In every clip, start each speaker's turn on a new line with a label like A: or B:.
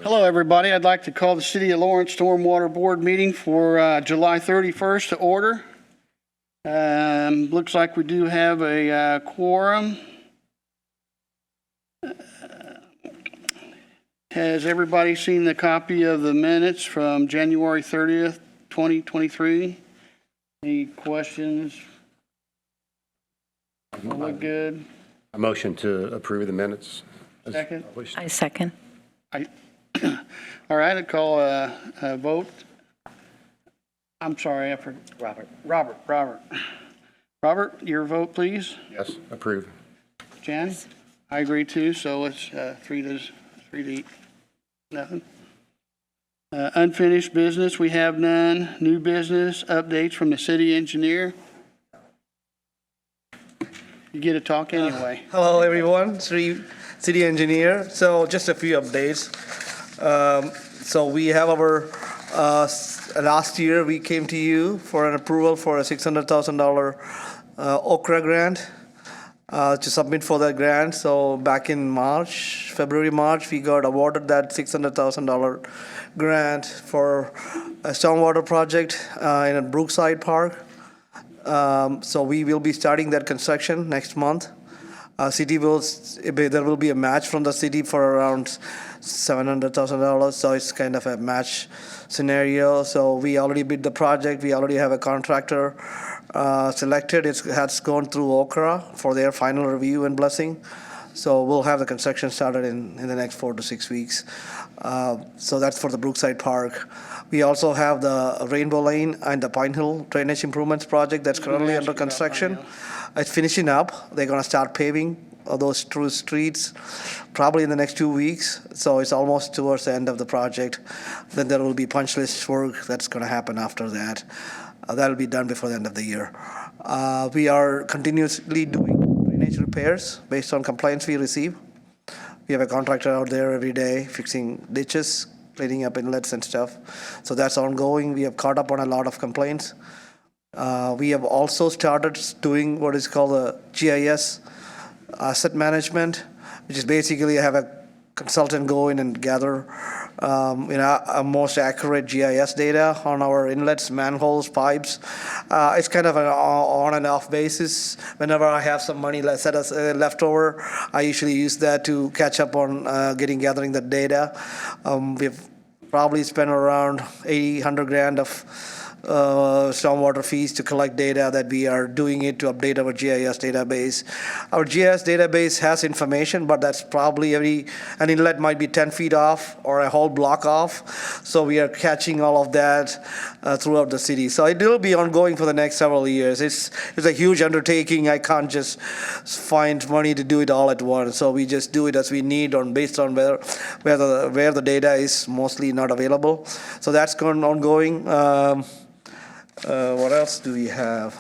A: Hello, everybody. I'd like to call the City of Lawrence Stormwater Board meeting for July 31st to order. Looks like we do have a quorum. Has everybody seen the copy of the minutes from January 30th, 2023? Any questions? All look good.
B: A motion to approve the minutes.
A: Second?
C: I second.
A: All right, I call a vote. I'm sorry, I forgot. Robert, your vote, please.
B: Yes, approve.
A: Jan? I agree too, so it's 3-8, nothing. Unfinished business, we have none. New business, updates from the city engineer. You get to talk anyway.
D: Hello, everyone. Sri, city engineer. So just a few updates. So we have our, last year we came to you for an approval for a $600,000 Okra grant to submit for that grant. So back in February, March, we got awarded that $600,000 grant for a stormwater project in a Brookside Park. So we will be starting that construction next month. There will be a match from the city for around $700,000. So it's kind of a match scenario. So we already bid the project. We already have a contractor selected. It has gone through Okra for their final review and blessing. So we'll have the construction started in the next 4 to 6 weeks. So that's for the Brookside Park. We also have the Rainbow Lane and the Pine Hill Drainage Improvements Project that's currently under construction. It's finishing up. They're going to start paving those two streets probably in the next 2 weeks. So it's almost towards the end of the project. Then there will be punch list work that's going to happen after that. That'll be done before the end of the year. We are continuously doing drainage repairs based on complaints we receive. We have a contractor out there every day fixing ditches, cleaning up inlets and stuff. So that's ongoing. We have caught up on a lot of complaints. We have also started doing what is called a GIS asset management, which is basically have a consultant go in and gather a most accurate GIS data on our inlets, manholes, pipes. It's kind of an on and off basis. Whenever I have some money left over, I usually use that to catch up on gathering the data. We've probably spent around $100 grand of stormwater fees to collect data that we are doing it to update our GIS database. Our GIS database has information, but that's probably an inlet might be 10 feet off or a whole block off. So we are catching all of that throughout the city. So it will be ongoing for the next several years. It's a huge undertaking. I can't just find money to do it all at once. So we just do it as we need based on where the data is mostly not available. So that's ongoing. What else do we have?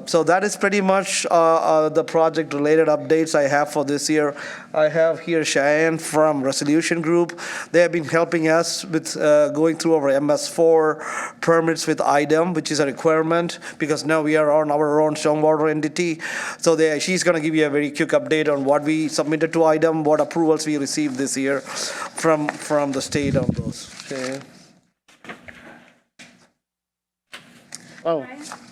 D: So that is pretty much the project-related updates I have for this year. I have here Cheyenne from Resolution Group. They have been helping us with going through our MS4 permits with IDEM, which is a requirement because now we are on our own stormwater entity. So she's going to give you a very quick update on what we submitted to IDEM, what approvals we received this year from the state on those. Okay.
A: Oh,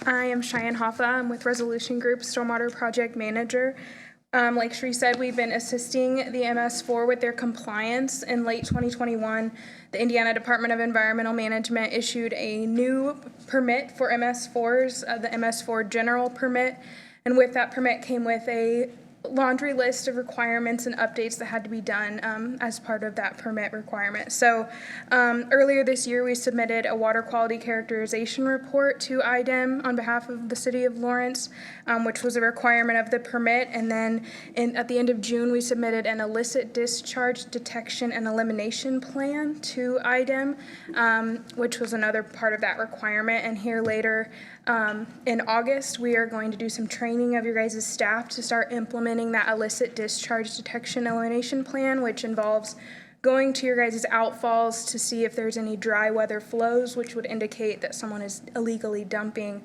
E: I am Cheyenne Hoffa. I'm with Resolution Group, Stormwater Project Manager. Like Sri said, we've been assisting the MS4 with their compliance. In late 2021, the Indiana Department of Environmental Management issued a new permit for MS4s, the MS4 General Permit. And with that permit came with a laundry list of requirements and updates that had to be done as part of that permit requirement. So earlier this year, we submitted a water quality characterization report to IDEM on behalf of the city of Lawrence, which was a requirement of the permit. And then at the end of June, we submitted an illicit discharge detection and elimination plan to IDEM, which was another part of that requirement. And here later in August, we are going to do some training of your guys' staff to start implementing that illicit discharge detection elimination plan, which involves going to your guys' outfalls to see if there's any dry weather flows, which would indicate that someone is illegally dumping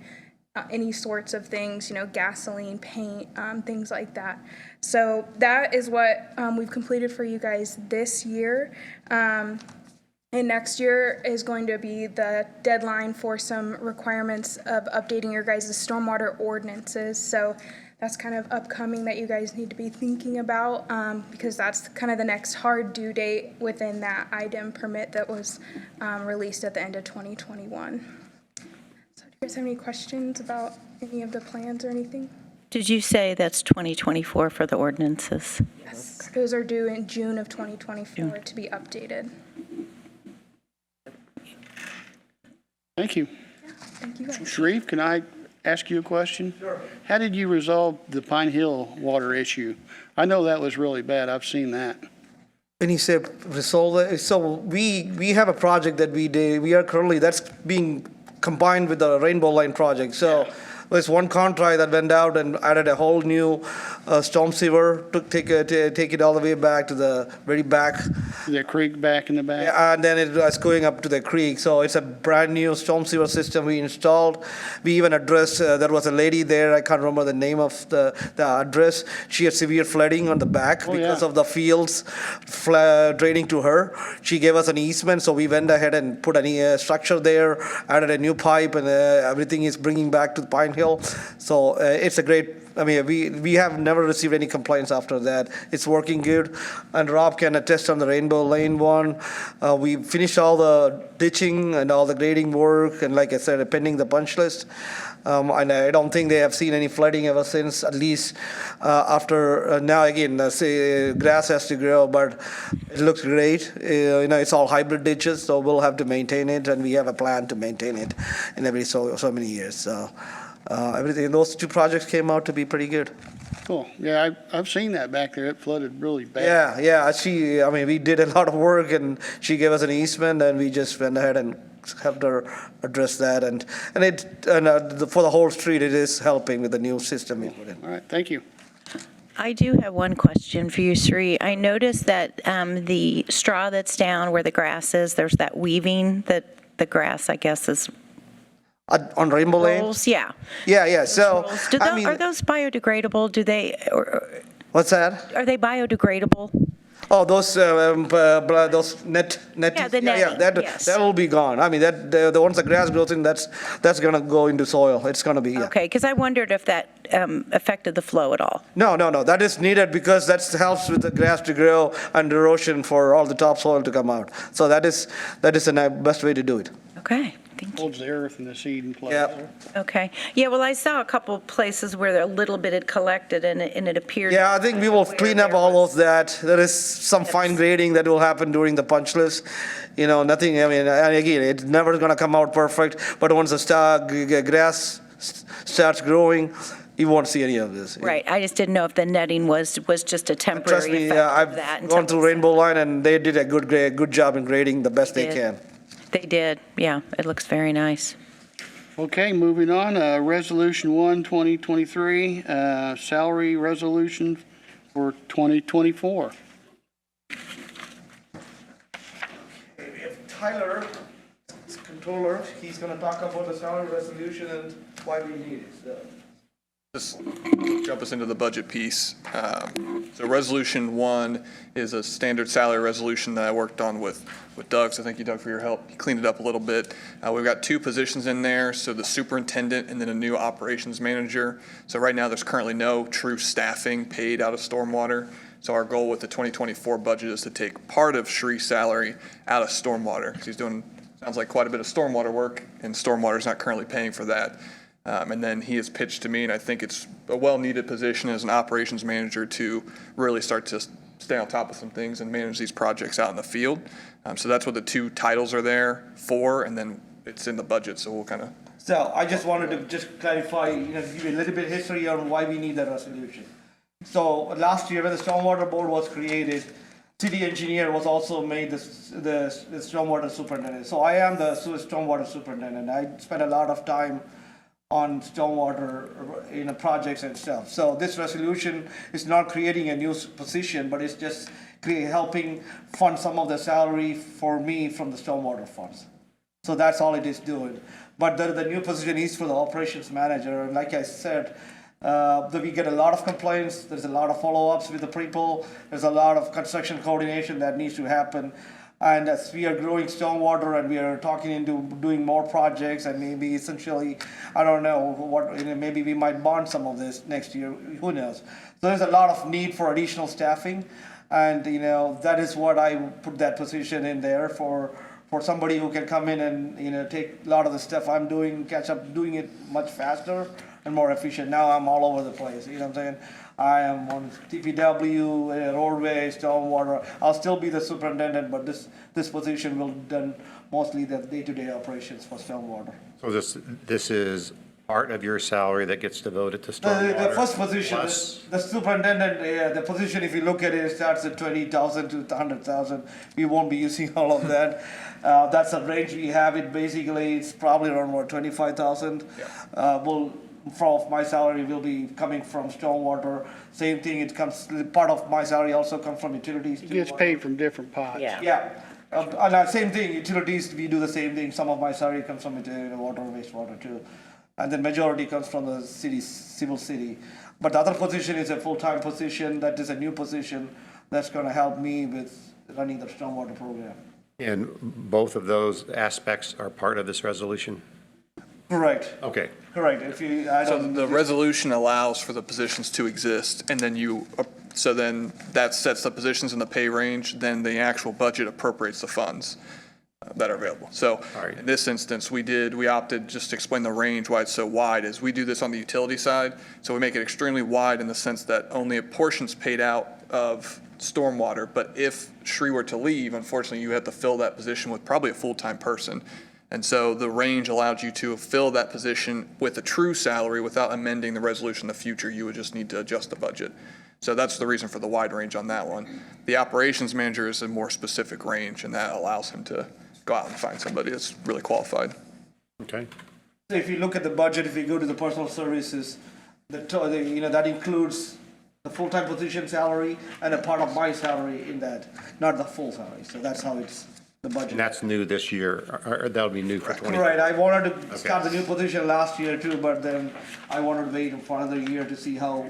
E: any sorts of things, gasoline, paint, things like that. So that is what we've completed for you guys this year. And next year is going to be the deadline for some requirements of updating your guys' stormwater ordinances. So that's kind of upcoming that you guys need to be thinking about, because that's kind of the next hard due date within that IDEM permit that was released at the end of 2021. So do you guys have any questions about any of the plans or anything?
C: Did you say that's 2024 for the ordinances?
E: Yes. Those are due in June of 2024 to be updated.
A: Thank you.
E: Thank you guys.
A: Sharif, can I ask you a question? Sure. How did you resolve the Pine Hill water issue? I know that was really bad. I've seen that.
D: When you say resolve it, so we have a project that we did, we are currently, that's being combined with the Rainbow Line project. So there's one contract that went out and added a whole new storm sewer to take it all the way back to the very back.
A: The creek back in the back?
D: And then it was going up to the creek. So it's a brand new storm sewer system we installed. We even addressed, there was a lady there, I can't remember the name of the address. She had severe flooding on the back because of the fields draining to her. She gave us an easement, so we went ahead and put a structure there, added a new pipe, and everything is bringing back to Pine Hill. So it's a great, I mean, we have never received any complaints after that. It's working good. And Rob can attest on the Rainbow Lane one. We finished all the ditching and all the grading work, and like I said, pending the punch list. And I don't think they have seen any flooding ever since, at least after, now again, grass has to grow, but it looks great. It's all hybrid ditches, so we'll have to maintain it, and we have a plan to maintain it in every so many years. So everything, those two projects came out to be pretty good.
A: Cool. Yeah, I've seen that back there. It flooded really bad.
D: Yeah. We did a lot of work, and she gave us an easement, and we just went ahead and helped her address that. And for the whole street, it is helping with the new system we put in.
A: All right, thank you.
C: I do have one question for you, Sri. I noticed that the straw that's down where the grass is, there's that weaving that the grass, I guess, is
D: On Rainbow Lane?
C: rolls. Yeah.
D: Yeah. So,
C: Rolls. Are those biodegradable? Do they?
D: What's that?
C: Are they biodegradable?
D: Oh, those net.
C: Yeah, the netting, yes.
D: That will be gone. I mean, the once the grass grows in, that's gonna go into soil. It's gonna be. Yeah.
C: Okay, because I wondered if that affected the flow at all.
D: No. That is needed because that helps with the grass to grow and erosion for all the topsoil to come out. So that is the best way to do it.
C: Okay. Thank you.
A: Holds the earth and the seed in place.
D: Yeah.
C: Okay. Yeah, well, I saw a couple places where a little bit had collected and it appeared.
D: Yeah, I think we will clean up all of that. There is some fine grading that will happen during the punch list. Nothing, and again, it's never going to come out perfect, but once the grass starts growing, you won't see any of this.
C: Right. I just didn't know if the netting was just a temporary
D: Trust me,
C: effect of that.
D: I've gone through Rainbow Line, and they did a good job in grading the best they
C: Did.
D: can.
C: They did. Yeah, it looks very nice.
A: Okay, moving on, Resolution 1, 2023, salary resolution for 2024.
D: We have Tyler, controller. He's going to talk about the salary resolution and why we need it.
F: Just jump us into the budget piece. So Resolution 1 is a standard salary resolution that I worked on with Doug, so thank you, Doug, for your help. He cleaned it up a little bit. We've got two positions in there, so the superintendent and then a new operations manager. So right now, there's currently no true staffing paid out of stormwater. So our goal with the 2024 budget is to take part of Shri's salary out of stormwater, because he's doing, sounds like, quite a bit of stormwater work, and stormwater is not currently paying for that. And then he has pitched to me, and I think it's a well-needed position as an operations manager to really start to stay on top of some things and manage these projects out in the field. So that's what the two titles are there for, and then it's in the budget, so we'll kind of.
D: So I just wanted to just clarify, give you a little bit of history on why we need that resolution. So last year when the Stormwater Board was created, city engineer was also made the stormwater superintendent. So I am the stormwater superintendent. I spent a lot of time on stormwater projects and stuff. So this resolution is not creating a new position, but it's just helping fund some of the salary for me from the stormwater funds. So that's all it is doing. But the new position is for the operations manager. And like I said, we get a lot of complaints. There's a lot of follow-ups with the people. There's a lot of construction coordination that needs to happen. And as we are growing stormwater and we are talking into doing more projects and maybe essentially, I don't know, maybe we might bond some of this next year, who knows. So there's a lot of need for additional staffing. And, that is what I put that position in there for somebody who can come in and, take a lot of the stuff I'm doing, catch up doing it much faster and more efficient. Now I'm all over the place, you know what I'm saying? I am on TPW, roadway, stormwater. I'll still be the superintendent, but this position will done mostly the day-to-day operations for stormwater.
B: So this is part of your salary that gets devoted to stormwater?
D: The first position,
B: plus-
D: the superintendent, the position, if you look at it, starts at 20,000 to 100,000. We won't be using all of that. That's the range we have. It basically, it's probably around 25,000. From my salary will be coming from stormwater. Same thing, it comes, part of my salary also comes from utilities.
A: It gets paid from different pots.
D: Yeah, same thing, utilities, we do the same thing. Some of my salary comes from water, wastewater too. And then majority comes from the city, civil city. But the other position is a full-time position. That is a new position that's gonna help me with running the stormwater program.
B: And both of those aspects are part of this resolution?
D: Correct,
B: Okay.
D: correct. If you, I
F: So
D: don't,
F: the resolution allows for the positions to exist, and then so then that sets the positions in the pay range, then the actual budget appropriates the funds that are available. So
B: All right.
F: in this instance, we opted, just to explain the range, why it's so wide, is we do this on the utility side, so we make it extremely wide in the sense that only a portion's paid out of stormwater, but if Sri were to leave, unfortunately, you have to fill that position with probably a full-time person. And so the range allowed you to fill that position with a true salary without amending the resolution in the future. You would just need to adjust the budget. So that's the reason for the wide range on that one. The operations manager is a more specific range, and that allows him to go out and find somebody that's really qualified.
B: Okay.
D: so if you look at the budget, if you go to the personal services, that includes the full-time position salary and a part of my salary in that, not the full salary. So that's how it's the budget.
B: And that's new this year, or that'll be new for 20?
D: Right, I wanted to start the new position last year too, but then I wanted to wait for another year to see how,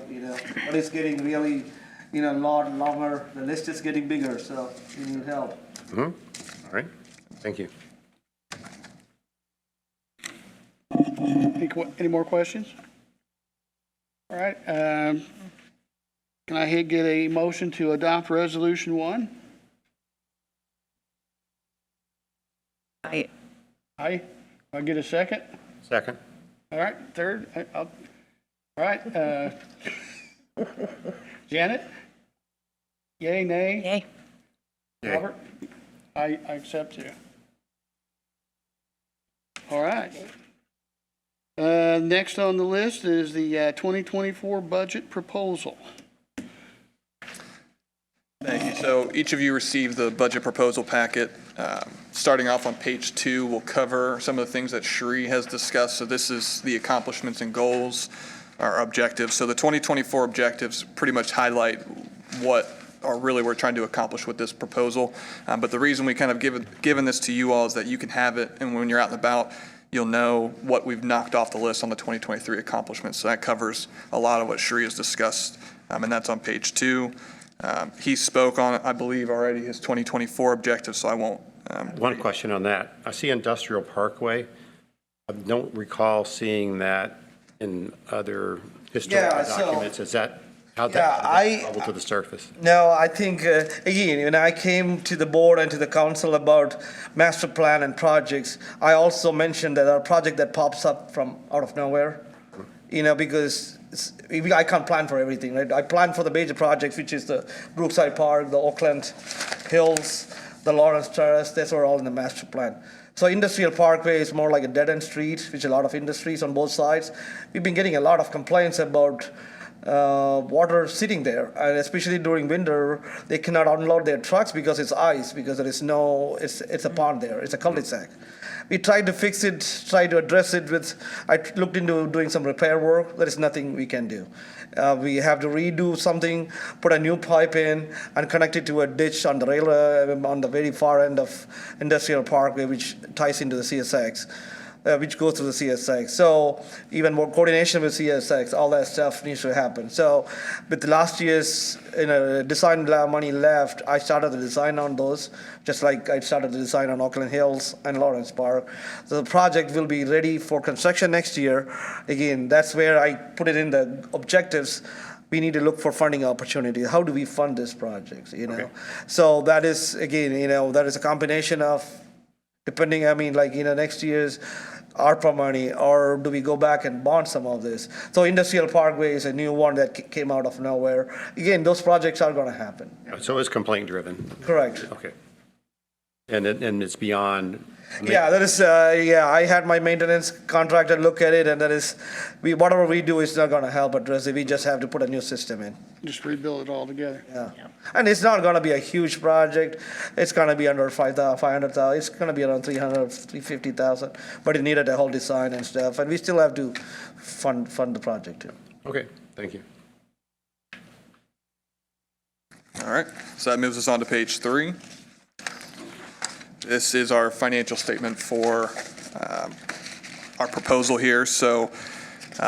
D: but it's getting really, a lot longer, the list is getting bigger, so we need help.
B: All right, thank you.
A: Any more questions? All right, can I get a motion to adopt Resolution 1? Aye. I'll get a second.
B: Second?
A: All right, third. All right, Janet? Yay, nay?
C: Yay.
B: Yay.
A: Robert? I accept you. All right. Next on the list is the 2024 budget proposal.
F: Thank you. So each of you received the budget proposal packet. Starting off on page 2, we'll cover some of the things that Sri has discussed. So this is the accomplishments and goals, our objectives. So the 2024 objectives pretty much highlight what we're trying to accomplish with this proposal. But the reason we kind of given this to you all is that you can have it, and when you're out and about, you'll know what we've knocked off the list on the 2023 accomplishments. So that covers a lot of what Sri has discussed, and that's on page 2. He spoke on, I believe, already his 2024 objectives, so I won't.
B: One question on that. I see Industrial Parkway. I don't recall seeing that in other historical
D: Yeah, so-
B: documents. Is that, how'd
D: Yeah,
B: that bubble to the surface?
D: No, I think, again, when I came to the board and to the council about master plan and projects, I also mentioned that our project that pops up from out of nowhere, because I can't plan for everything, right? I plan for the major projects, which is the Brookside Park, the Oakland Hills, the Lawrence Terrace, that's all in the master plan. So Industrial Parkway is more like a dead-end street, which a lot of industries on both sides. We've been getting a lot of complaints about water sitting there, and especially during winter, they cannot unload their trucks because it's ice, because there is no, it's a pond there, it's a cul-de-sac. We tried to fix it, tried to address it with, I looked into doing some repair work. There is nothing we can do. We have to redo something, put a new pipe in, and connect it to a ditch on the rail, on the very far end of Industrial Parkway, which ties into the CSX. Which goes through the CSX. So even more coordination with CSX, all that stuff needs to happen. So with last year's design money left, I started the design on those, just like I started the design on Oakland Hills and Lawrence Park. So the project will be ready for construction next year. Again, that's where I put it in the objectives. We need to look for funding opportunities. How do we fund this project,
B: Okay.
D: So that is, again, that is a combination of, depending, next year's ARPA money, or do we go back and bond some of this? So Industrial Parkway is a new one that came out of nowhere. Again, those projects are going to happen.
B: So it's complaint driven.
D: Correct.
B: Okay. And it's beyond.
D: Yeah, that is, I had my maintenance contractor look at it, and that is, whatever we do is not going to help address it. We just have to put a new system in.
A: Just rebuild it all together.
D: Yeah. And it's not going to be a huge project. It's going to be under 500,000. It's going to be around 350,000. But it needed a whole design and stuff. And we still have to fund the project too.
B: Okay, thank you.
F: All right, so that moves us on to page 3. This is our financial statement for our proposal here. So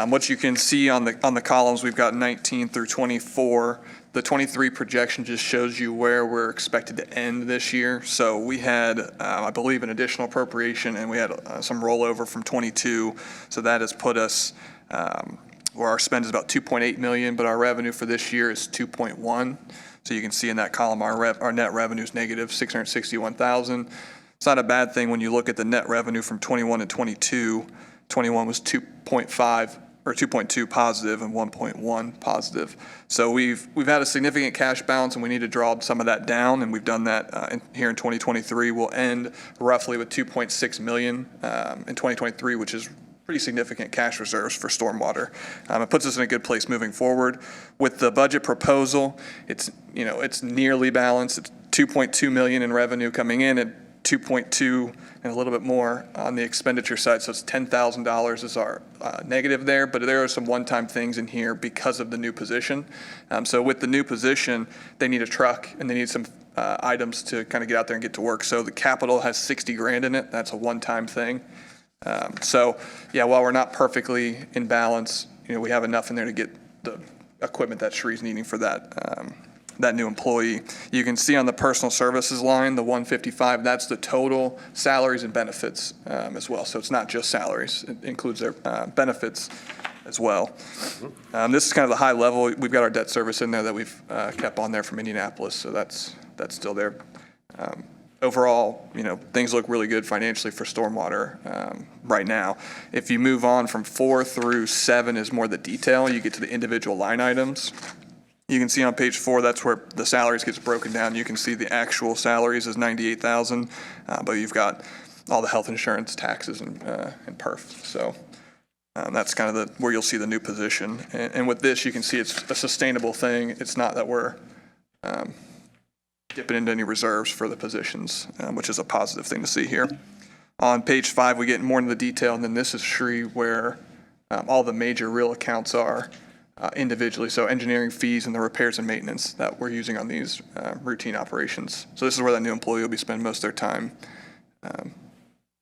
F: what you can see on the columns, we've got 19 through 24. The 23 projection just shows you where we're expected to end this year. So we had, I believe, an additional appropriation, and we had some rollover from 22. So that has put us where our spend is about 2.8 million, but our revenue for this year is 2.1. So you can see in that column, our net revenue is negative 661,000. It's not a bad thing when you look at the net revenue from 21 to 22. 21 was 2.5 or 2.2 positive and 1.1 positive. So we've had a significant cash balance, and we need to draw some of that down, and we've done that here in 2023. We'll end roughly with 2.6 million in 2023, which is pretty significant cash reserves for stormwater. It puts us in a good place moving forward. With the budget proposal, it's nearly balanced. It's 2.2 million in revenue coming in at 2.2 and a little bit more on the expenditure side. So it's $10,000 is our negative there, but there are some one-time things in here because of the new position. So with the new position, they need a truck and they need some items to kind of get out there and get to work. So the capital has 60 grand in it. That's a one-time thing. So yeah, while we're not perfectly in balance, we have enough in there to get the equipment that Shree's needing for that new employee. You can see on the personal services line, the 155, that's the total salaries and benefits as well. So it's not just salaries, it includes their benefits as well. This is kind of the high level. We've got our debt service in there that we've kept on there from Indianapolis, so that's still there. Overall, things look really good financially for stormwater right now. If you move on from 4 through 7 is more the detail. You get to the individual line items. You can see on page 4, that's where the salaries gets broken down. You can see the actual salaries is 98,000, but you've got all the health insurance, taxes, and perf. So that's kind of where you'll see the new position. And with this, you can see it's a sustainable thing. It's not that we're dipping into any reserves for the positions, which is a positive thing to see here. On page 5, we get more into the detail, and then this is Shree, where all the major real accounts are individually. So engineering fees and the repairs and maintenance that we're using on these routine operations. So this is where that new employee will be spending most of their time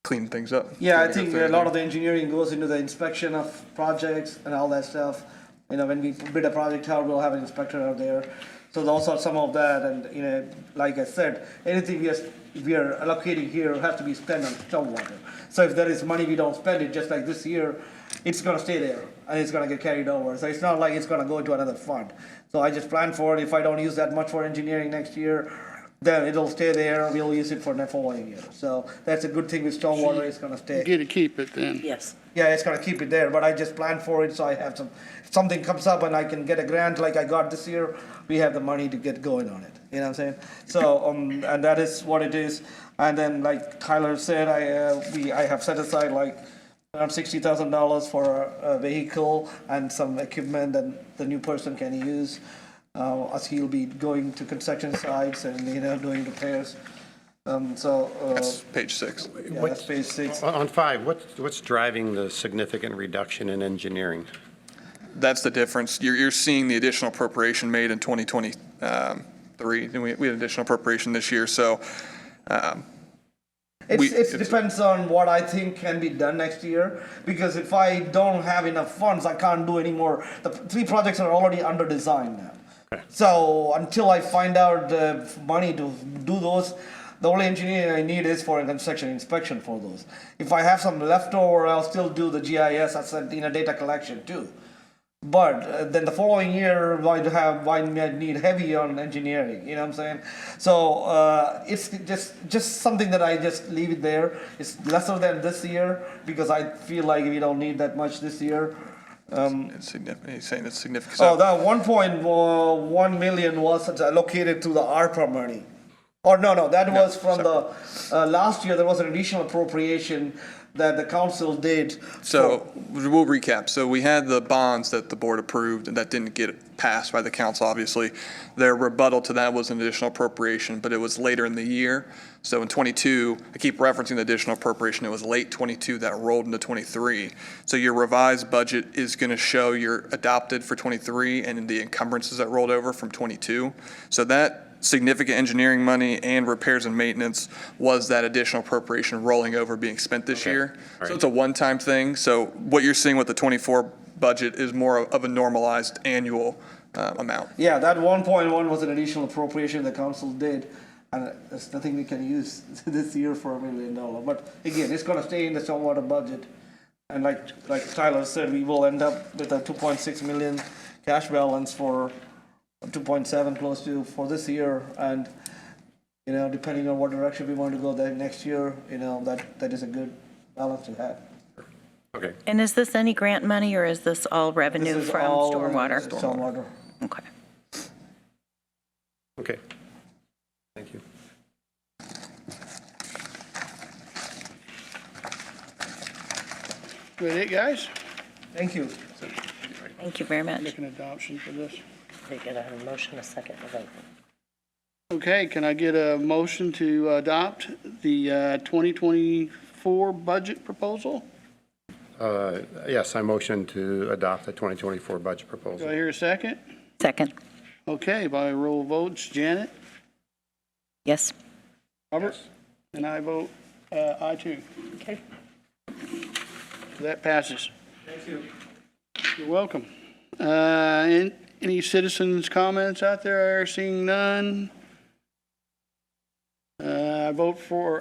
F: cleaning things up.
D: Yeah, I think a lot of the engineering goes into the inspection of projects and all that stuff. When we bid a project out, we'll have an inspector out there. So those are some of that, and like I said, anything we are allocating here has to be spent on stormwater. So if there is money we don't spend it, just like this year, it's going to stay there and it's going to get carried over. So it's not like it's going to go into another fund. So I just plan for it. If I don't use that much for engineering next year, then it'll stay there. We'll use it for the following year. So that's a good thing with stormwater. It's going to stay.
A: You get to keep it then.
G: Yes.
D: Yeah, it's going to keep it there, but I just plan for it so I have if something comes up and I can get a grant like I got this year, we have the money to get going on it. You know what I'm saying? So, and that is what it is. And then like Tyler said, I have set aside like around $60,000 for a vehicle and some equipment that the new person can use, as he'll be going to construction sites and, doing repairs.
F: That's page 6.
D: Yeah, that's page 6.
B: On 5, what's driving the significant reduction in engineering?
F: That's the difference. You're seeing the additional appropriation made in 2023, and we had additional appropriation this year, so
D: It depends on what I think can be done next year, because if I don't have enough funds, I can't do any more. The 3 projects are already under design now.
B: Okay.
D: So until I find out the money to do those, the only engineering I need is for a construction inspection for those. If I have some leftover, I'll still do the GIS as data collection too. But then the following year, I need heavy on engineering, you know what I'm saying? So it's just something that I just leave it there. It's lesser than this year because I feel like we don't need that much this year.
F: it's significant. He's saying it's significant.
D: So that 1.1 million was allocated to the ARPA money. Or no, that was from the last year. There was an additional appropriation that the council did.
F: So we'll recap. So we had the bonds that the board approved and that didn't get passed by the council, obviously. Their rebuttal to that was an additional appropriation, but it was later in the year. So in 22, I keep referencing the additional appropriation. It was late 22 that rolled into 23. So your revised budget is going to show your adopted for 23 and the encumbrances that rolled over from 22. So that significant engineering money and repairs and maintenance was that additional appropriation rolling over being spent this year.
B: All
F: So
B: right.
F: it's a one-time thing. So what you're seeing with the 24 budget is more of a normalized annual amount.
D: Yeah, that 1.1 was an additional appropriation the council did, and there's nothing we can use this year for $1 million. But again, it's going to stay in the stormwater budget, and like Tyler said, we will end up with a 2.6 million cash balance for 2.7 close to for this year, and depending on what direction we want to go there next year, that is a good balance to have.
B: Okay.
C: And is this any grant money, or is this all revenue
D: This is
C: from
D: all
C: stormwater?
D: Stormwater.
C: Okay.
B: Okay. Thank you.
A: That it, guys?
D: Thank you.
C: Thank you very much.
A: Make an adoption for this.
G: They gotta have a motion, a second, a vote.
A: Okay, can I get a motion to adopt the 2024 budget proposal?
B: Yes, I motion to adopt the 2024 budget
A: Do I
B: proposal.
A: hear a second?
C: Second.
A: Okay, by roll of votes, Janet,
C: Yes.
A: Robert, and I vote aye too.
G: Okay.
A: That passes.
D: Thank you.
A: You're welcome. Any citizens' comments out there? Seeing none. I vote for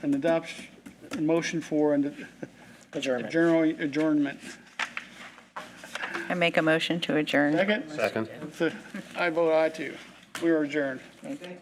A: an adoption, motion for an
G: Adjournment.
A: adjournment.
C: I make a motion to adjourn.
A: Second?
B: Second.
A: I vote aye too. We are adjourned.
D: Thank you.